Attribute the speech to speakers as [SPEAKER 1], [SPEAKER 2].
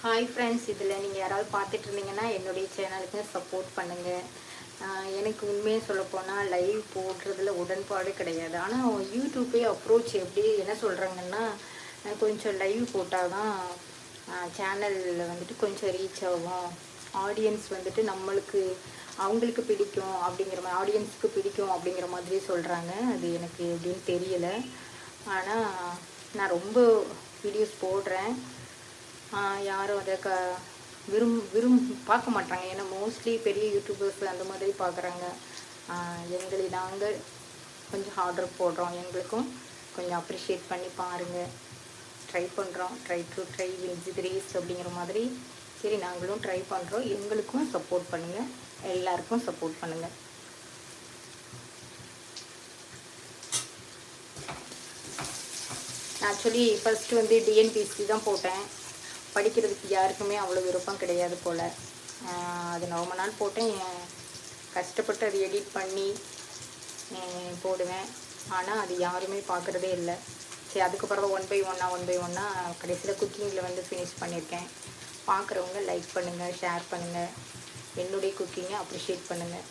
[SPEAKER 1] Hi friends, இதில் நீங்கள் யாராவது பார்த்துட்டு இருந்தீங்கன்னா என்னுடைய சேனலுக்கு சப்போர்ட் பண்ணுங்கள். எனக்கு உண்மையை சொல்லப்போனால் லைவ் போடுறதுல உடன்பாடு கிடையாது. ஆனால் யூடியூப்பே அப்ரோச் எப்படி என்ன சொல்கிறாங்கன்னா, கொஞ்சம் லைவ் போட்டால் தான் சேனலில் வந்துட்டு கொஞ்சம் ரீச் ஆகும், ஆடியன்ஸ் வந்துட்டு நம்மளுக்கு அவங்களுக்கு பிடிக்கும் அப்படிங்கிற மாதிரி, ஆடியன்ஸுக்கு பிடிக்கும் அப்படிங்கிற மாதிரி சொல்கிறாங்க. அது எனக்கு எப்படின்னு தெரியலை. ஆனால் நான் ரொம்ப வீடியோஸ் போடுறேன். யாரும் அதை பார்க்க மாட்டாங்க. ஏன்னா மோஸ்ட்லி பெரிய யூடியூபர்ஸ் அந்த மாதிரி பார்க்குறாங்க. நாங்கள் கொஞ்சம் ஆர்டர் போடுறோம், எங்களுக்கும் கொஞ்சம் அப்ரிஷியேட் பண்ணி பாருங்கள். ட்ரை பண்ணுறோம், ட்ரை வின்ஸ் தி ரேஸ் அப்படிங்கிற மாதிரி. சரி, நாங்களும் ட்ரை பண்ணுறோம். எங்களுக்கும் சப்போர்ட் பண்ணுங்கள், எல்லாருக்கும் சப்போர்ட் பண்ணுங்கள். ஆக்சுவலி ஃபஸ்ட்டு வந்து டிஎன்பிஎஸ்சி தான் போட்டேன். படிக்கிறதுக்கு யாருக்குமே அவ்வளோ விருப்பம் கிடையாது போல். அது நான் ரொம்ப நாள் போட்டேன், கஷ்டப்பட்டு அதை எடிட் பண்ணி போடுவேன். ஆனால் அது யாருமே பார்க்குறதே இல்லை. சரி, அதுக்கப்புறம் ஒன் பை ஒன்னாக கடைசியில் குக்கிங்கில் வந்து ஃபினிஷ் பண்ணியிருக்கேன். பார்க்குறவங்க லைக் பண்ணுங்கள், ஷேர் பண்ணுங்கள், என்னுடைய குக்கிங்கை அப்ரிஷியேட் பண்ணுங்கள்.